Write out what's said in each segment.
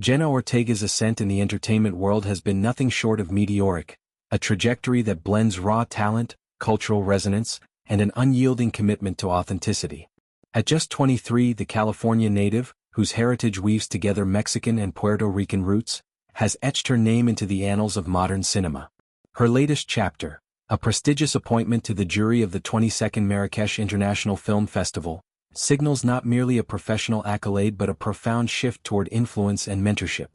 Jenna Ortega's ascent in the entertainment world has been nothing short of meteoric, a trajectory that blends raw talent, cultural resonance, and an unyielding commitment to authenticity. At just 23, the California native, whose heritage weaves together Mexican and Puerto Rican roots, has etched her name into the annals of modern cinema. Her latest chapter, a prestigious appointment to the jury of the 22nd Marrakech International Film Festival, signals not merely a professional accolade but a profound shift toward influence and mentorship.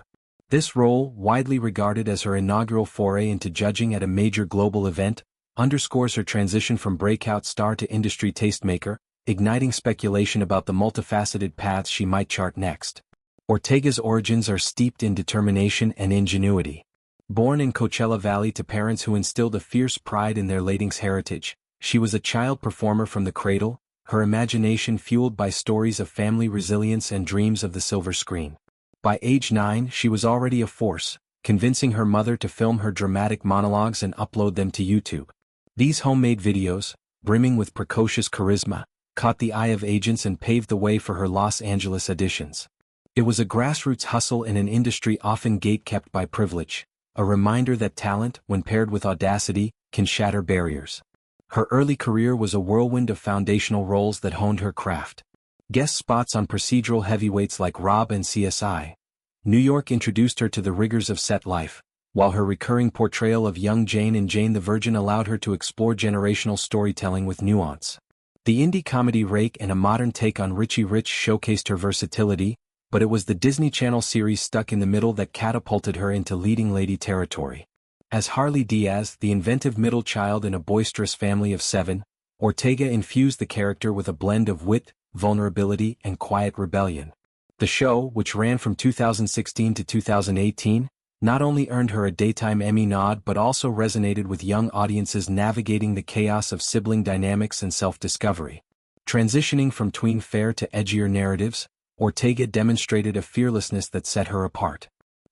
This role, widely regarded as her inaugural foray into judging at a major global event, underscores her transition from breakout star to industry tastemaker, igniting speculation about the multifaceted paths she might chart next. Ortega's origins are steeped in determination and ingenuity. Born in Coachella Valley to parents who instilled a fierce pride in their Latinx heritage, she was a child performer from the cradle, her imagination fueled by stories of family resilience and dreams of the silver screen. By age 9, she was already a force, convincing her mother to film her dramatic monologues and upload them to YouTube. These homemade videos, brimming with precocious charisma, caught the eye of agents and paved the way for her Los Angeles auditions. It was a grassroots hustle in an industry often gate-kept by privilege, a reminder that talent, when paired with audacity, can shatter barriers. Her early career was a whirlwind of foundational roles that honed her craft. Guest spots on procedural heavyweights like Rob and CSI. New York introduced her to the rigors of set life, while her recurring portrayal of young Jane in Jane the Virgin allowed her to explore generational storytelling with nuance. The indie comedy Rake and a modern take on Richie Rich showcased her versatility, but it was the Disney Channel series Stuck in the Middle that catapulted her into leading lady territory. As Harley Diaz, the inventive middle child in a boisterous family of 7, Ortega infused the character with a blend of wit, vulnerability, and quiet rebellion. The show, which ran from 2016 to 2018, not only earned her a Daytime Emmy nod but also resonated with young audiences navigating the chaos of sibling dynamics and self-discovery. Transitioning from tween fare to edgier narratives, Ortega demonstrated a fearlessness that set her apart.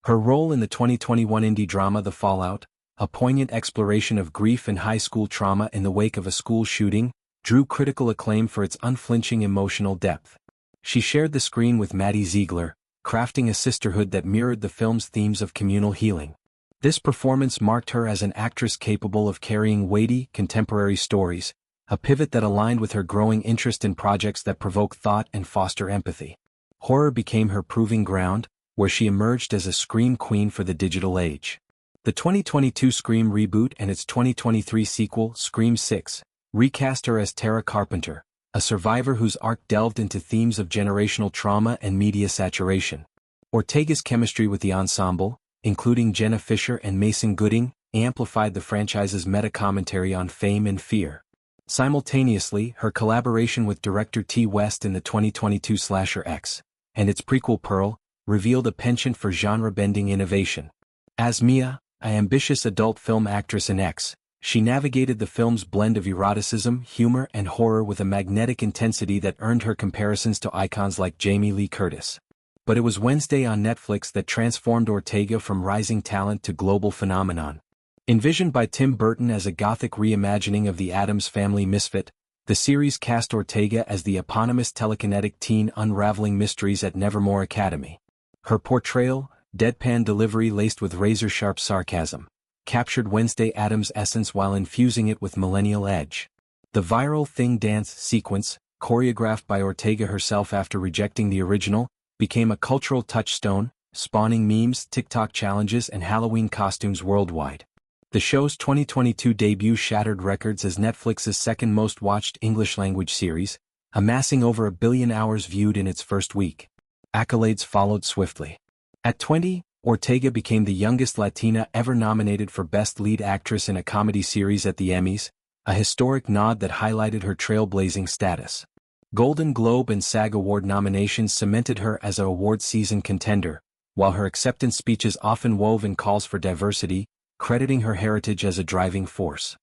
Her role in the 2021 indie drama The Fallout, a poignant exploration of grief and high school trauma in the wake of a school shooting, drew critical acclaim for its unflinching emotional depth. She shared the screen with Maddie Ziegler, crafting a sisterhood that mirrored the film's themes of communal healing. This performance marked her as an actress capable of carrying weighty, contemporary stories, a pivot that aligned with her growing interest in projects that provoke thought and foster empathy. Horror became her proving ground, where she emerged as a scream queen for the digital age. The 2022 Scream reboot and its 2023 sequel, Scream 6, recast her as Tara Carpenter, a survivor whose arc delved into themes of generational trauma and media saturation. Ortega's chemistry with the ensemble, including Jenna Fischer and Mason Gooding, amplified the franchise's meta-commentary on fame and fear. Simultaneously, her collaboration with director T. West in the 2022 slasher X, and its prequel Pearl, revealed a penchant for genre-bending innovation. As Mia, an ambitious adult film actress in X, she navigated the film's blend of eroticism, humor, and horror with a magnetic intensity that earned her comparisons to icons like Jamie Lee Curtis. But it was Wednesday on Netflix that transformed Ortega from rising talent to global phenomenon. Envisioned by Tim Burton as a gothic reimagining of the Addams Family misfit, the series cast Ortega as the eponymous telekinetic teen unraveling mysteries at Nevermore Academy. Her portrayal, deadpan delivery laced with razor-sharp sarcasm, captured Wednesday Addams' essence while infusing it with millennial edge. The viral Thing dance sequence, choreographed by Ortega herself after rejecting the original, became a cultural touchstone, spawning memes, TikTok challenges, and Halloween costumes worldwide. The show's 2022 debut shattered records as Netflix's second most watched English-language series, amassing over 1 billion hours viewed in its first week. Accolades followed swiftly. At 20, Ortega became the youngest Latina ever nominated for Best Lead Actress in a Comedy Series at the Emmys, a historic nod that highlighted her trailblazing status. Golden Globe and SAG Award nominations cemented her as an award season contender, while her acceptance speeches often wove in calls for diversity, crediting her heritage as a driving force.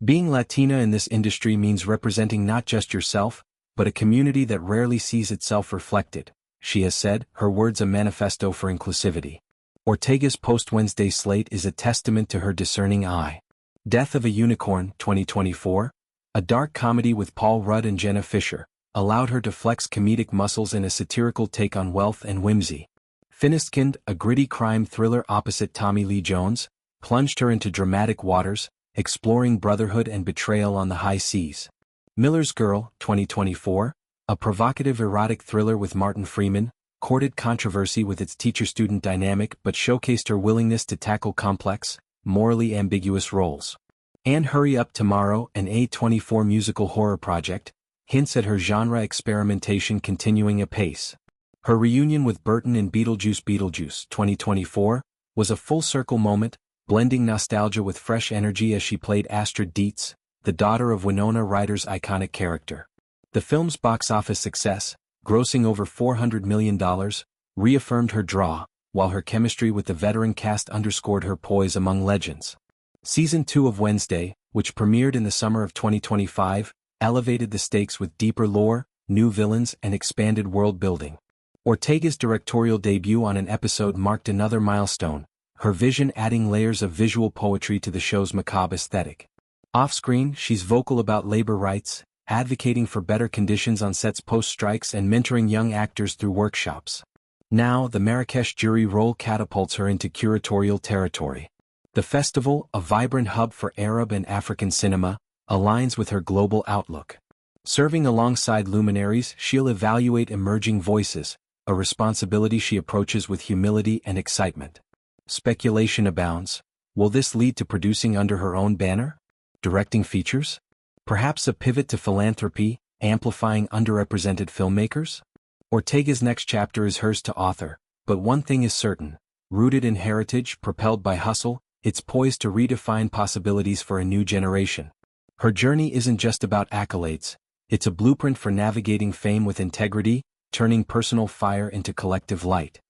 Being Latina in this industry means representing not just yourself, but a community that rarely sees itself reflected, she has said, her words a manifesto for inclusivity. Ortega's post-Wednesday slate is a testament to her discerning eye. Death of a Unicorn, 2024, a dark comedy with Paul Rudd and Jenna Fischer, allowed her to flex comedic muscles in a satirical take on wealth and whimsy. Finiskind, a gritty crime thriller opposite Tommy Lee Jones, plunged her into dramatic waters, exploring brotherhood and betrayal on the high seas. Miller's Girl, 2024, a provocative erotic thriller with Martin Freeman, courted controversy with its teacher-student dynamic but showcased her willingness to tackle complex, morally ambiguous roles. And Hurry Up Tomorrow, an A24 musical horror project, hints at her genre experimentation continuing apace. Her reunion with Burton in Beetlejuice Beetlejuice 2024 was a full-circle moment, blending nostalgia with fresh energy as she played Astrid Dietz, the daughter of Winona Ryder's iconic character. The film's box office success, grossing over $400 million, reaffirmed her draw, while her chemistry with the veteran cast underscored her poise among legends. Season 2 of Wednesday, which premiered in the summer of 2025, elevated the stakes with deeper lore, new villains and expanded world-building. Ortega's directorial debut on an episode marked another milestone, her vision adding layers of visual poetry to the show's macabre aesthetic. Off-screen, she's vocal about labor rights, advocating for better conditions on sets post-strikes and mentoring young actors through workshops. Now, the Marrakech jury role catapults her into curatorial territory. The festival, a vibrant hub for Arab and African cinema, aligns with her global outlook. Serving alongside luminaries, she'll evaluate emerging voices, a responsibility she approaches with humility and excitement. Speculation abounds. Will this lead to producing under her own banner? Directing features? Perhaps a pivot to philanthropy, amplifying underrepresented filmmakers? Ortega's next chapter is hers to author, but one thing is certain: rooted in heritage, propelled by hustle, it's poised to redefine possibilities for a new generation. Her journey isn't just about accolades, it's a blueprint for navigating fame with integrity, turning personal fire into collective light.